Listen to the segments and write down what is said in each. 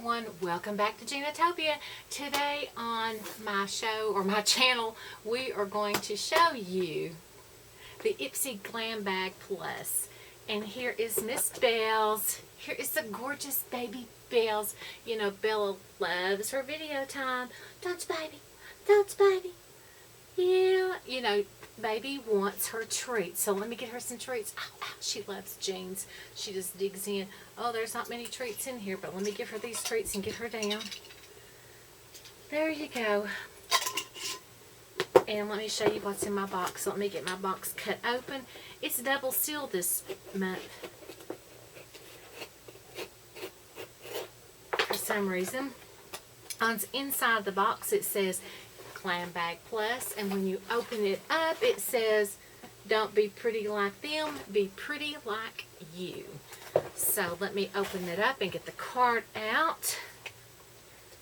everyone, welcome back to Ginatopia. Today on my show or my channel we are going to show you the Ipsy Glam Bag Plus. And here is Miss Bells. Here is the gorgeous baby Bells. You know, Bella loves her video time. Don't you, baby? Don't you, baby? Yeah, you know, baby wants her treats. So let me get her some treats. Oh, ow, she loves jeans. She just digs in. Oh, there's not many treats in here, but let me give her these treats and get her down. There you go. And let me show you what's in my box. Let me get my box cut open. It's double sealed this month for some reason. On the inside of the box it says Glam Bag Plus, and when you open it up it says, don't be pretty like them, be pretty like you. So let me open it up and get the card out.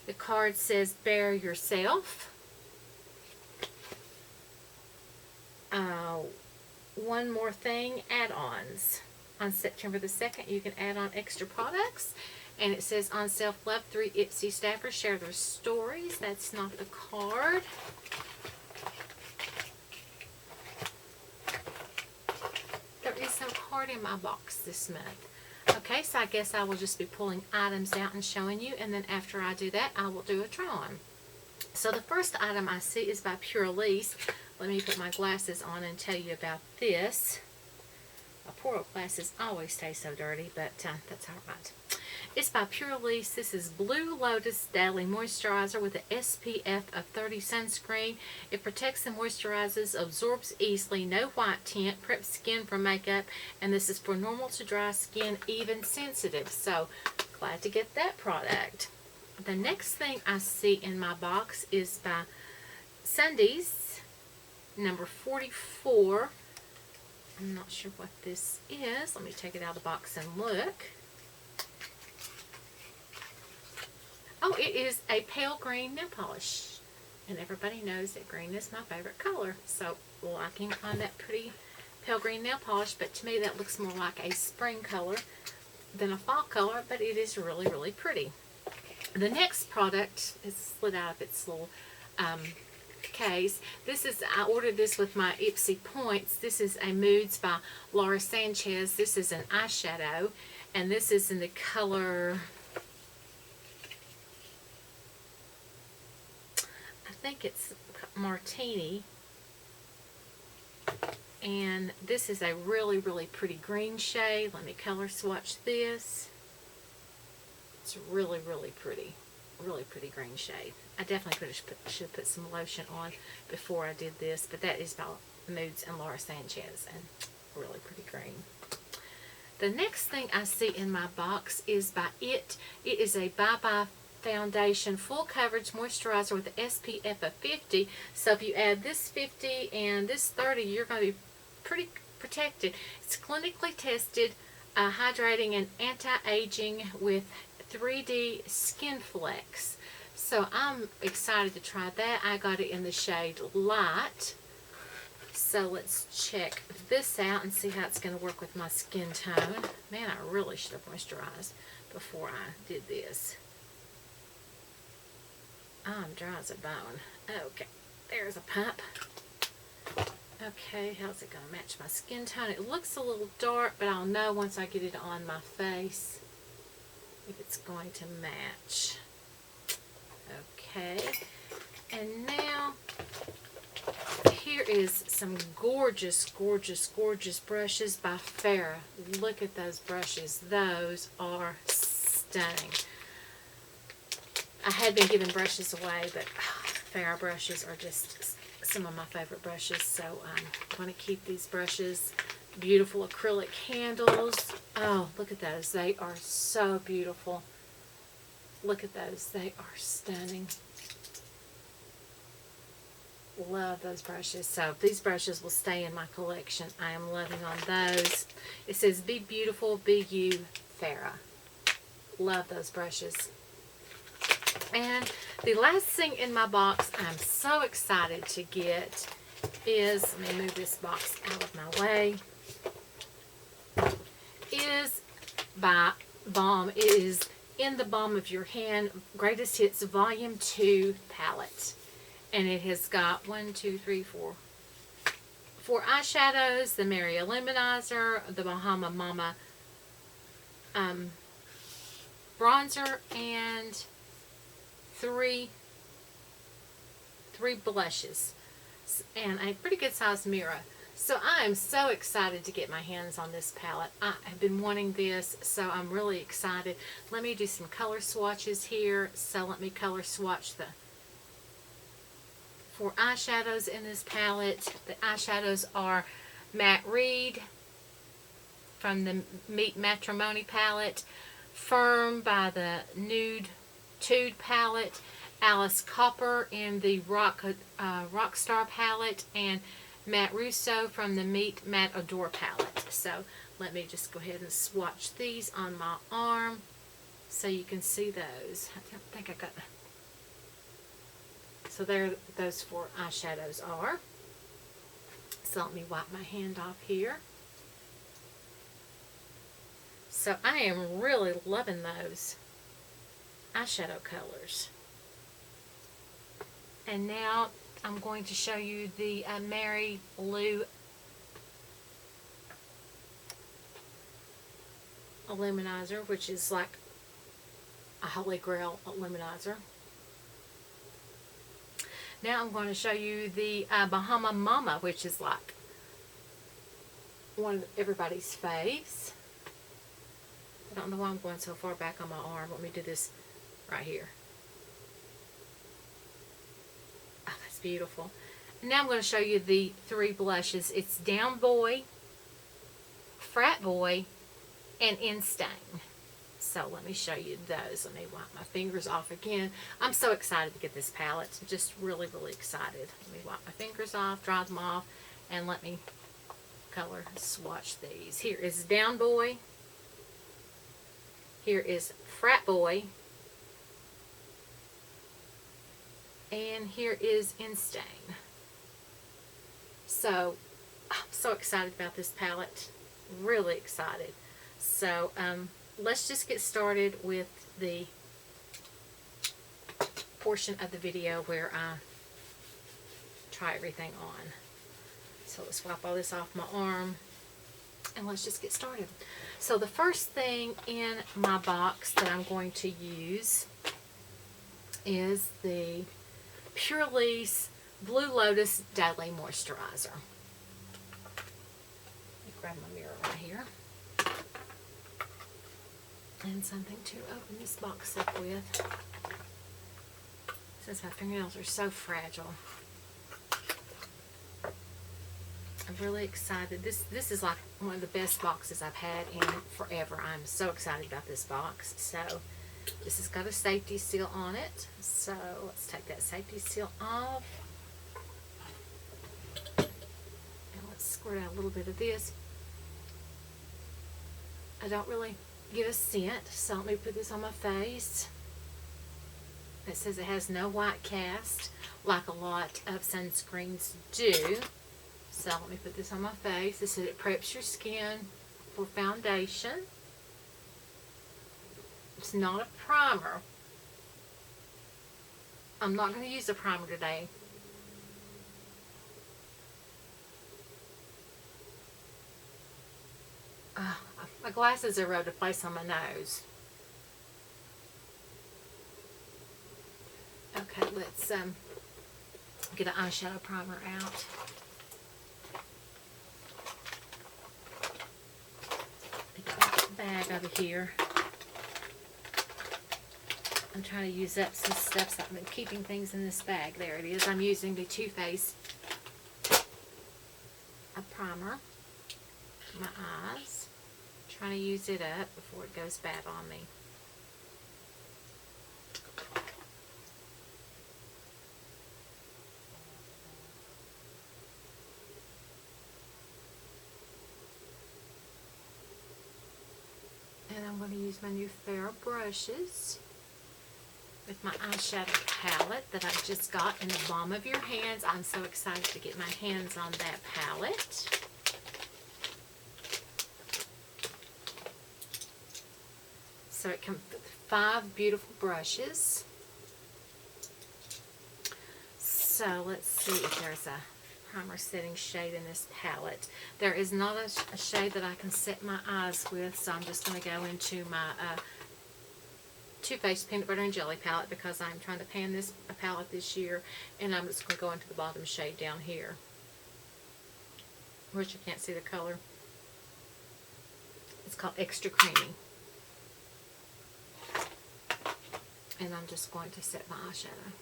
The card says bear yourself. One more thing, add-ons. On September the 2nd you can add on extra products. And it says, on self-love, 3 Ipsy staffers share their stories. That's not the card. There is no card in my box this month. Okay, so I guess I will just be pulling items out and showing you. And then after I do that, I will do a try-on. So the first item I see is by Pure Elise. Let me put my glasses on and tell you about this. My poor old glasses always stay so dirty, but that's alright. It's by Pure Elise. This is Blue Lotus Daily Moisturizer with an SPF of 30 sunscreen. It protects and moisturizes, absorbs easily, no white tint, preps skin for makeup, and this is for normal to dry skin, even sensitive. So, glad to get that product. The next thing I see in my box is by Sundays, number 44. I'm not sure what this is. Let me take it out of the box and look. Oh, it is a pale green nail polish. And everybody knows that green is my favorite color. So, liking on that pretty pale green nail polish. But to me, that looks more like a spring color than a fall color. But it is really, really pretty. The next product is slid out of its little case. This is, I ordered this with my Ipsy points. This is a Moods by Laura Sanchez. This is an eyeshadow. And this is in the color, I think it's Martini, and this is a really, really pretty green shade. Let me color swatch this. It's really, really pretty green shade. I definitely should put some lotion on before I did this, but that is by Moods and Laura Sanchez, and really pretty green. The next thing I see in my box is by It. It is a Bye Bye Foundation full coverage moisturizer with an SPF of 50. So if you add this 50 and this 30, you're going to be pretty protected. It's clinically tested, hydrating and anti-aging with 3D Skin Flex. So I'm excited to try that. I got it in the shade Light. So let's check this out and see how it's going to work with my skin tone. Man, I really should have moisturized before I did this. I'm dry as a bone. Okay, there's a pump. Okay, how's it going to match my skin tone? It looks a little dark, but I'll know once I get it on my face if it's going to match. Okay, and now here is some gorgeous, gorgeous, gorgeous brushes by Farrah. Look at those brushes. Those are stunning. I had been giving brushes away, but Farrah brushes are just some of my favorite brushes. So I'm going to keep these brushes. Beautiful acrylic handles. Oh, look at those. They are so beautiful. Look at those. They are stunning. Love those brushes. So these brushes will stay in my collection. I am loving on those. It says, be beautiful, be you, Farrah. Love those brushes. And the last thing in my box I'm so excited to get is, let me move this box out of my way, is by Balm. It is In the Palm of Your Hand Greatest Hits Volume 2 palette. And it has got 4 eyeshadows, the Mary Illuminizer, the Bahama Mama bronzer, and three blushes, and a pretty good sized mirror. So I am so excited to get my hands on this palette. I have been wanting this, so I'm really excited. Let me do some color swatches here. So let me color swatch the 4 eyeshadows in this palette. The eyeshadows are Matte Reed from the Meet Matrimony palette, Firm by the Nude Tude palette, Alice Copper in the Rockstar palette, and Matte Russo from the Meet Matte Adore palette. So let me just go ahead and swatch these on my arm so you can see those. I don't think I got... So there those 4 eyeshadows are. So let me wipe my hand off here. So I am really loving those eyeshadow colors. And now I'm going to show you the Mary Lou Illuminizer, which is like a Holy Grail Illuminizer. Now I'm going to show you the Bahama Mama, which is like one of everybody's faves. I don't know why I'm going so far back on my arm. Let me do this right here. Oh, that's beautiful. And now I'm going to show you the 3 blushes. It's Down Boy, Frat Boy, and Instain. So let me show you those. Let me wipe my fingers off again. I'm so excited to get this palette. Just really, really excited. Let me wipe my fingers off, dry them off, and let me color swatch these. Here is Down Boy. Here is Frat Boy. And here is Instain. So, I'm so excited about this palette. Really excited. So, let's just get started with the portion of the video where I try everything on. So let's wipe all this off my arm and let's just get started. So the first thing in my box that I'm going to use is the Pure Lease Blue Lotus Daily Moisturizer. Let me grab my mirror right here. And something to open this box up with, since my fingernails are so fragile. I'm really excited. This is like one of the best boxes I've had in forever. I'm so excited about this box. So this has got a safety seal on it. So let's take that safety seal off. And let's squirt out a little bit of this. I don't really get a scent, so let me put this on my face. It says it has no white cast like a lot of sunscreens do. So let me put this on my face. It says it preps your skin for foundation. It's not a primer. I'm not going to use a primer today. My glasses are rubbed to place on my nose. Okay, let's get an eyeshadow primer out. Get my bag over here. I'm trying to use up some stuff, so I've been keeping things in this bag. There it is. I'm using the Too Faced primer for my eyes. Trying to use it up before it goes bad on me. And I'm going to use my new Farrah brushes with my eyeshadow palette that I just got in the palm of your hands. I'm so excited to get my hands on that palette. So it comes with 5 beautiful brushes. So let's see if there's a primer setting shade in this palette. There is not a shade that I can set my eyes with, so I'm just going to go into my Too Faced Peanut Butter and Jelly palette because I'm trying to pan this palette this year, and I'm just going to go into the bottom shade down here. Which you can't see the color. It's called Extra Creamy. And I'm just going to set my eyeshadow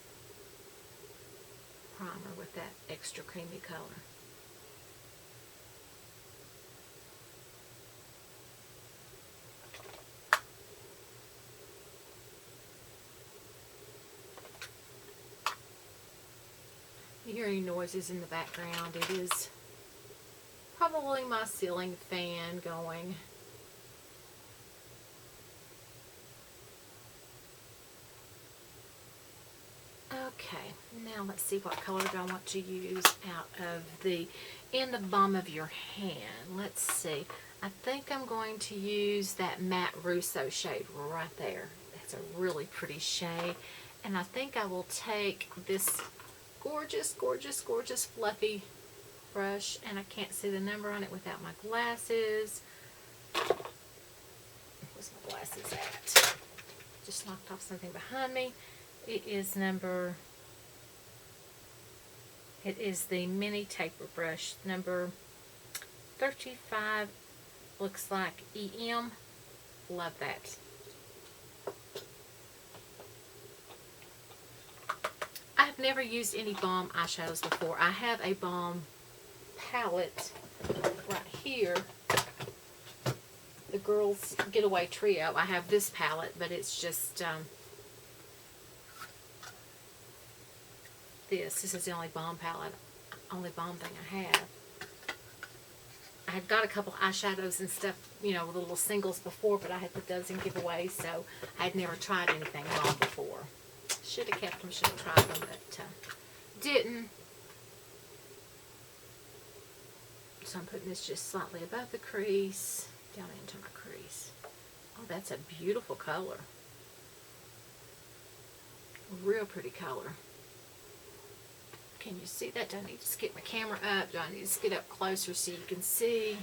primer with that extra creamy color. You hear any noises in the background? It is probably my ceiling fan going. Okay, now let's see what color do I want to use out of in the palm of your hand. Let's see. I think I'm going to use that Matte Russo shade right there. That's a really pretty shade. And I think I will take this gorgeous, gorgeous, gorgeous fluffy brush, and I can't see the number on it without my glasses. Where's my glasses at? Just knocked off something behind me. It is the mini taper brush, number 35, looks like EM. Love that. I've never used any balm eyeshadows before. I have a balm palette right here, the Girls Getaway Trio. I have this palette, but it's just this is the only balm palette, only balm thing I have. I had got a couple eyeshadows and stuff, you know, little singles before, but I had put those in giveaways, so I had never tried anything balm before. Should have kept them, should have tried them, but didn't. So I'm putting this just slightly above the crease, down into my crease. Oh, that's a beautiful color. Real pretty color. Can you see that? Do I need to skip my camera up? Do I need to get up closer so you can see?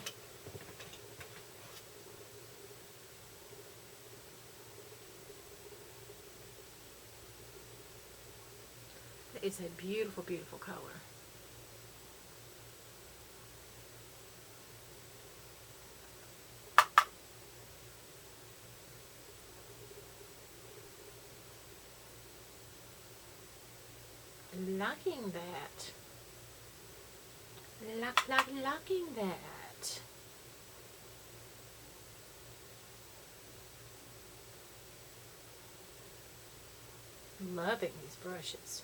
That is a beautiful, beautiful color. Liking that. Liking that. Loving these brushes.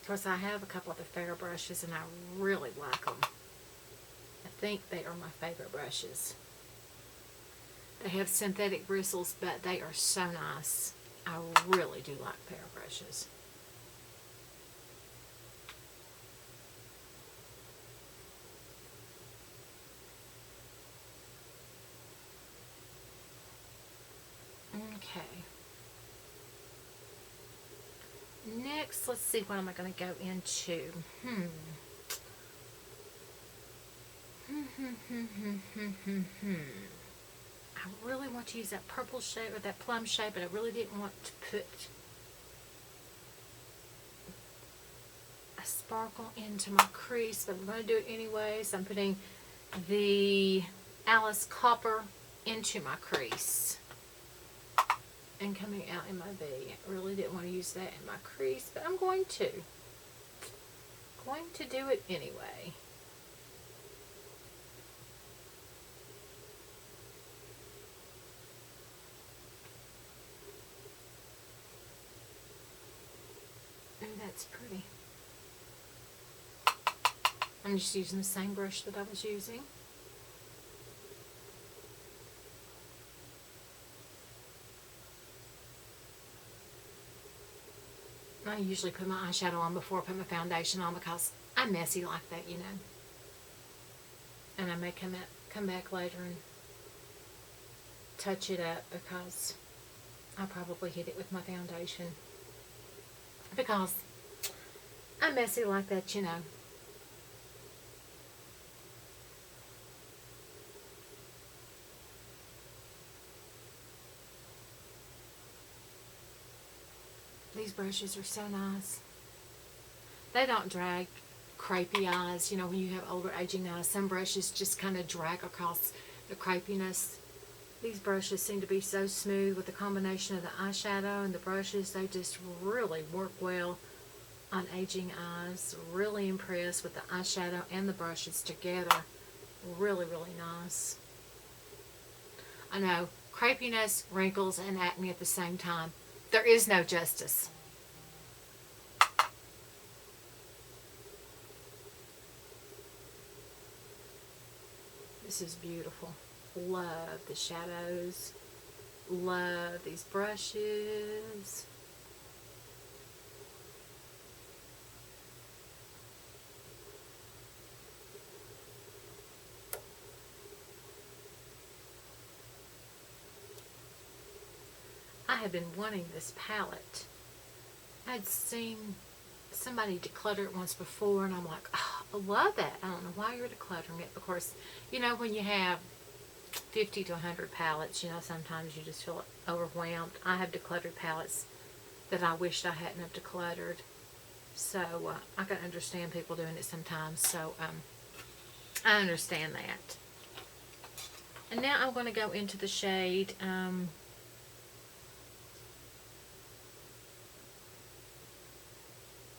Of course, I have a couple other fair brushes and I really like them. I think they are my favorite brushes. They have synthetic bristles, but they are so nice. I really do like fair brushes. Okay. Next, let's see what am I going to go into. I really want to use that purple shade or that plum shade, but I really didn't want to put a sparkle into my crease, but I'm going to do it anyway. So I'm putting the Alice Copper into my crease and coming out in my V. I really didn't want to use that in my crease, but I'm going to. Do it anyway. And that's pretty. I'm just using the same brush that I was using. I usually put my eyeshadow on before I put my foundation on because I'm messy like that, you know. And I may come back later and touch it up because I probably hit it with my foundation. Because I'm messy like that, you know. These brushes are so nice. They don't drag crepey eyes. You know, when you have older aging eyes, some brushes just kind of drag across the crepiness. These brushes seem to be so smooth with the combination of the eyeshadow and the brushes. They just really work well on aging eyes. Really impressed with the eyeshadow and the brushes together. Really, really nice. I know, crepiness, wrinkles, and acne at the same time. There is no justice. This is beautiful. Love the shadows. Love these brushes. I have been wanting this palette. I'd seen somebody declutter it once before, and I'm like, oh, I love that. I don't know why you're decluttering it. Of course, you know, when you have 50 to 100 palettes, you know, sometimes you just feel overwhelmed. I have decluttered palettes that I wished I hadn't have decluttered. So, I can understand people doing it sometimes. So, I understand that. And now I'm going to go into the shade,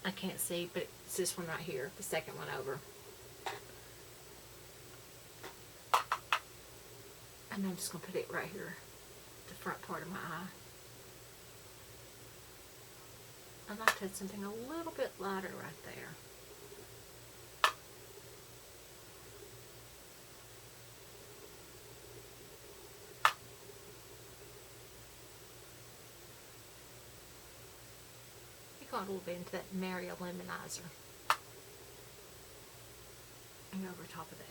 I can't see, but it's this one right here, the second one over. And I'm just going to put it right here, the front part of my eye. I'd like to have something a little bit lighter right there. Go a little bit into that Mario Lemonizer. And go over top of that.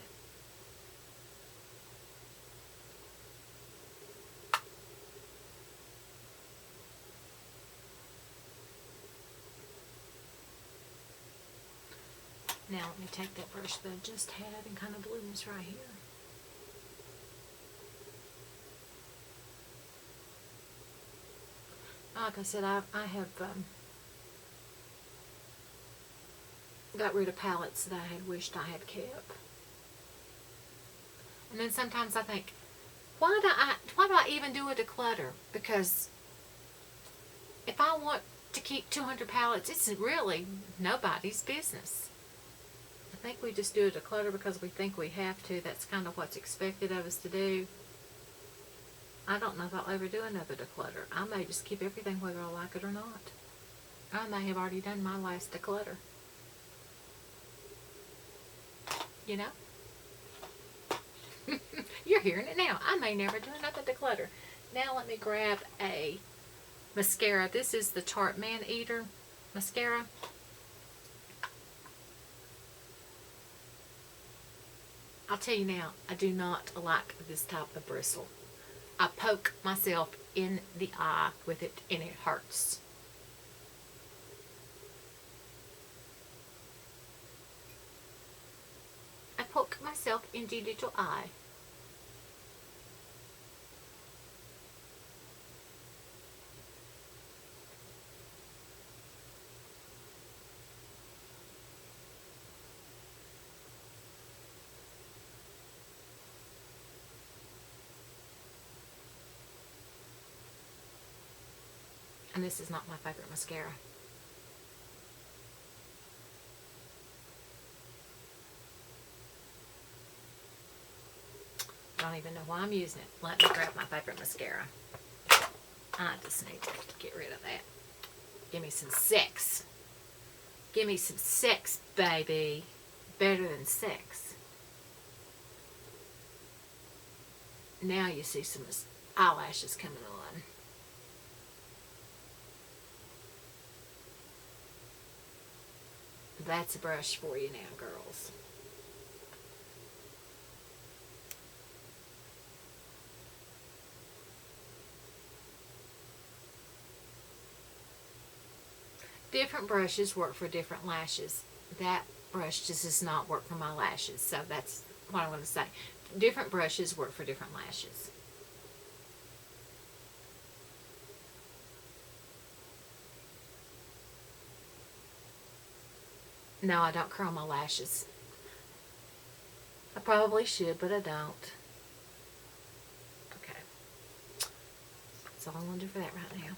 Now let me take that brush that I just had and kind of bloom this right here. Like I said, I have got rid of palettes that I had wished I had kept. And then sometimes I think, why do I even do a declutter? Because if I want to keep 200 palettes, it's really nobody's business. I think we just do a declutter because we think we have to. That's kind of what's expected of us to do. I don't know if I'll ever do another declutter. I may just keep everything whether I like it or not. I may have already done my last declutter. You know? You're hearing it now. I may never do another declutter. Now let me grab a mascara. This is the Tarte Man Eater mascara. I'll tell you now, I do not like this type of bristle. I poke myself in the eye with it and it hurts. I poke myself in the little eye. And this is not my favorite mascara. I don't even know why I'm using it. Let me grab my favorite mascara. I just need to get rid of that. Give me some sex. Give me some sex, baby. Better than sex. Now you see some eyelashes coming on. That's a brush for you now, girls. Different brushes work for different lashes. That brush just does not work for my lashes, so that's what I'm going to say. Different brushes work for different lashes. No, I don't curl my lashes. I probably should, but I don't. Okay. That's all I'm going to do for that right now.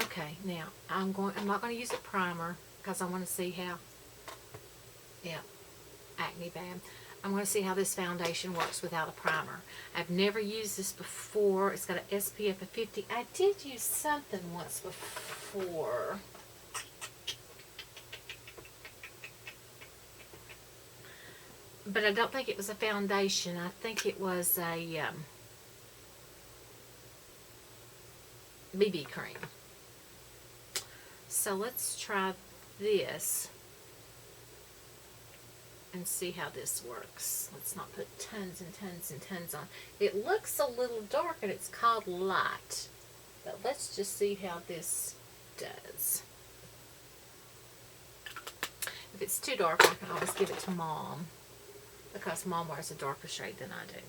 Okay, now I'm not going to use a primer because I want to see how, yeah, acne bad. I'm going to see how this foundation works without a primer. I've never used this before. It's got an SPF of 50. I did use something once before. But I don't think it was a foundation. I think it was a BB cream. So let's try this and see how this works. Let's not put tons and tons and tons on. It looks a little dark and it's called light. But let's just see how this does. If it's too dark, I can always give it to Mom, because Mom wears a darker shade than I do.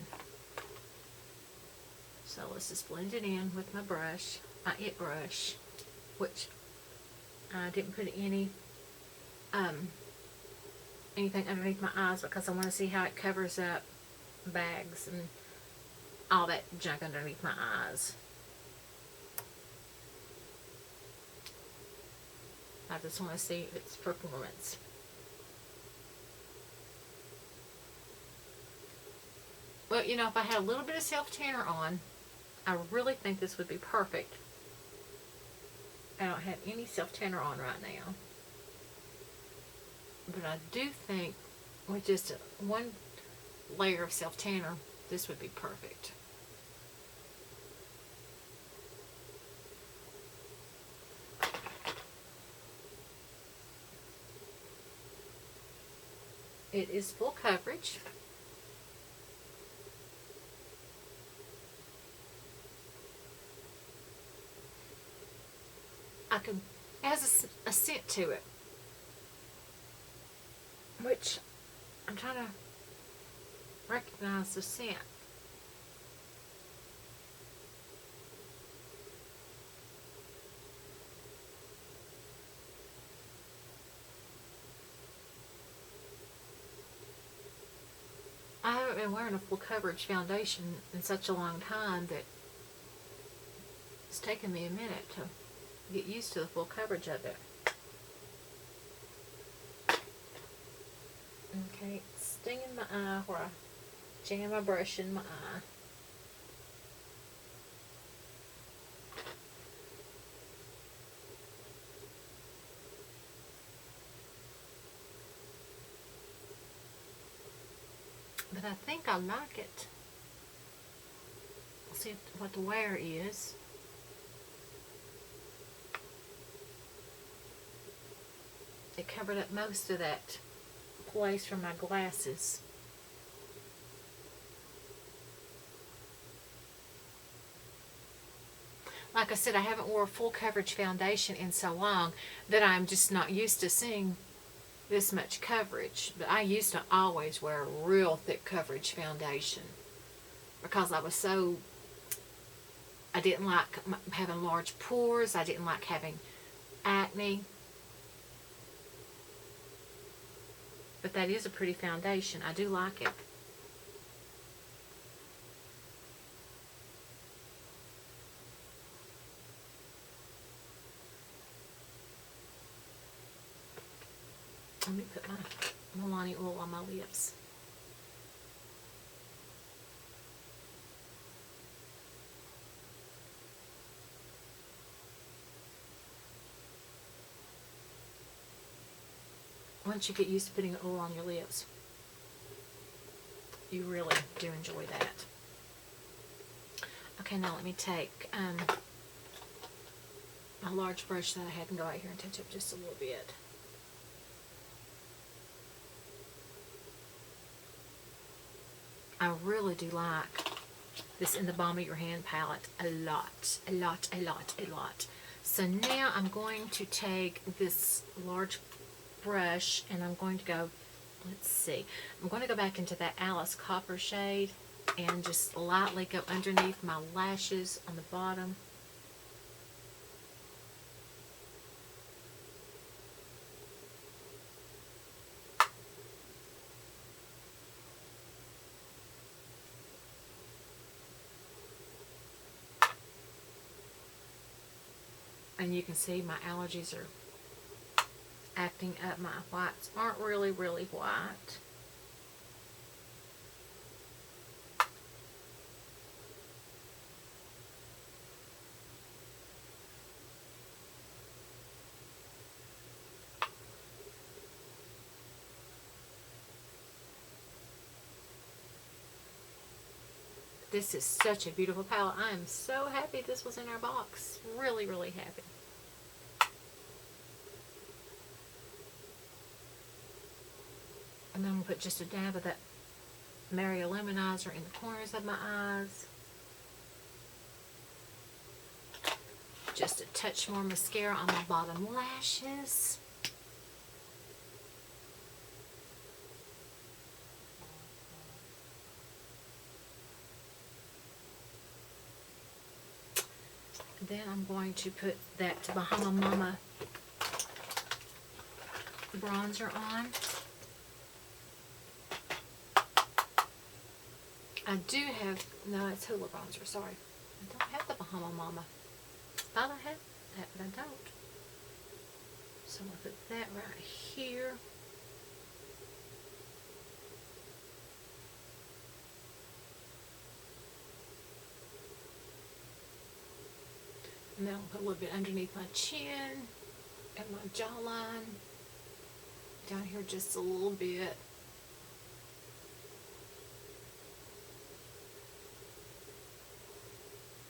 So let's just blend it in with my brush, my IT brush, which I didn't put anything underneath my eyes because I want to see how it covers up bags and all that junk underneath my eyes. I just want to see its performance. Well, you know, if I had a little bit of self-tanner on, I really think this would be perfect. I don't have any self-tanner on right now. But I do think with just one layer of self-tanner, this would be perfect. It is full coverage. It has a scent to it, which I'm trying to recognize the scent. I haven't been wearing a full coverage foundation in such a long time that it's taken me a minute to get used to the full coverage of it. Okay, it's stinging my eye where I jam my brush in my eye. But I think I like it. We'll see what the wear is. It covered up most of that place from my glasses. Like I said, I haven't worn a full coverage foundation in so long that I'm just not used to seeing this much coverage. But I used to always wear a real thick coverage foundation because I didn't like having large pores. I didn't like having acne. But that is a pretty foundation. I do like it. Let me put my Milani oil on my lips. Once you get used to putting oil on your lips, you really do enjoy that. Okay, now let me take my large brush that I had and go out here and touch up just a little bit. I really do like this In the Balm of Your Hand palette a lot, a lot, a lot, a lot. So now I'm going to take this large brush and I'm going to go, let's see, I'm going to go back into that Alice Copper shade and just lightly go underneath my lashes on the bottom. And you can see my allergies are acting up. My whites aren't really white. This is such a beautiful palette. I am so happy this was in our box. Really happy. And then I'm going to put just a dab of that Mary Illuminizer in the corners of my eyes. Just a touch more mascara on my bottom lashes. Then I'm going to put that Bahama Mama bronzer on. I do have, no, it's Hula bronzer, sorry. I don't have the Bahama Mama. Thought I had that, but I don't. So I'm going to put that right here. And then I'll put a little bit underneath my chin and my jawline. Down here just a little bit.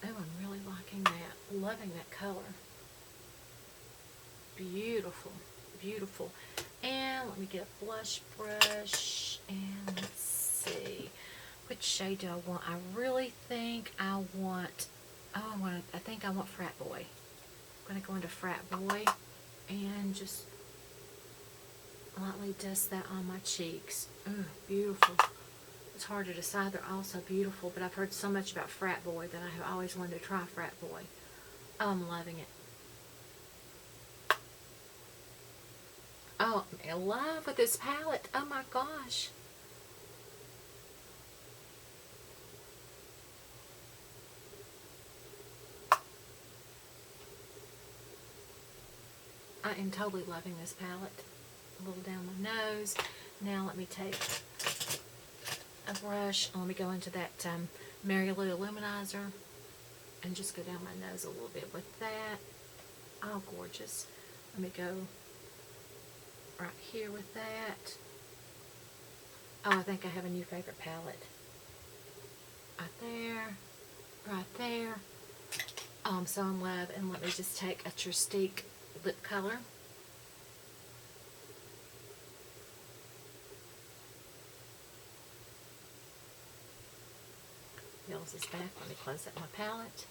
Oh, I'm really liking that. Loving that color. Beautiful. Beautiful. And let me get a blush brush. And let's see. Which shade do I want? I really think I want... Oh, I think I want Frat Boy. I'm going to go into Frat Boy and just lightly dust that on my cheeks. Oh, beautiful. It's hard to decide. They're all so beautiful, but I've heard so much about Frat Boy that I have always wanted to try Frat Boy. Oh, I'm loving it. Oh, I'm in love with this palette. Oh my gosh. I am totally loving this palette. A little down my nose. Now let me take a brush. Let me go into that Mary Lou Illuminizer and just go down my nose a little bit with that. Oh, gorgeous. Let me go right here with that. Oh, I think I have a new favorite palette. Right there. Right there. Oh, I'm so in love. And let me just take a Tristique lip color. Bills is back. Let me close up my palette.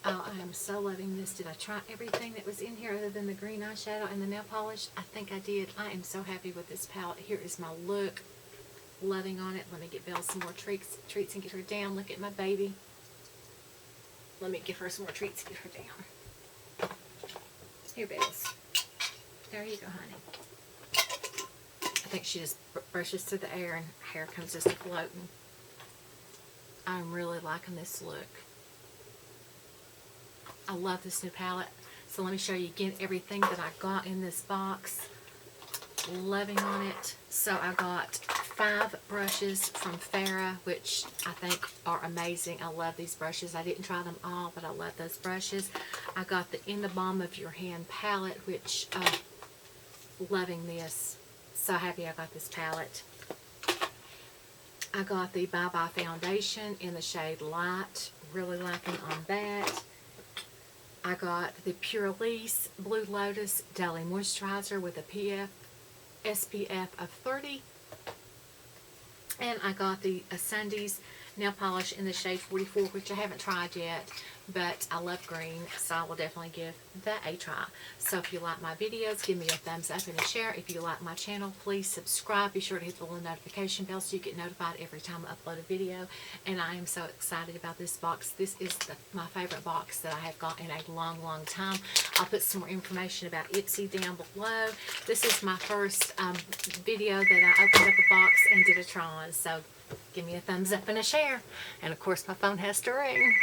Oh, I am so loving this. Did I try everything that was in here other than the green eyeshadow and the nail polish? I think I did. I am so happy with this palette. Here is my look. Loving on it. Let me get Belle some more treats and get her down. Look at my baby. Let me give her some more treats and get her down. Here, Bells. There you go, honey. I think she just brushes through the air and hair comes just floating. I'm really liking this look. I love this new palette. So let me show you again everything that I got in this box. Loving on it. So I got 5 brushes from Farrah, which I think are amazing. I love these brushes. I didn't try them all, but I love those brushes. I got the In the Balm of Your Hand palette, which, loving this. So happy I got this palette. I got the Bye Bye foundation in the shade Light. Really liking on that. I got the Pure Elise Blue Lotus Daily Moisturizer with a SPF of 30. And I got the Sundays nail polish in the shade 44, which I haven't tried yet, but I love green, so I will definitely give that a try. So if you like my videos, give me a thumbs up and a share. If you like my channel, please subscribe. Be sure to hit the little notification bell so you get notified every time I upload a video. And I am so excited about this box. This is my favorite box that I have got in a long, long time. I'll put some more information about Ipsy down below. This is my first video that I opened up a box and did a try on, so give me a thumbs up and a share. And of course my phone has to ring.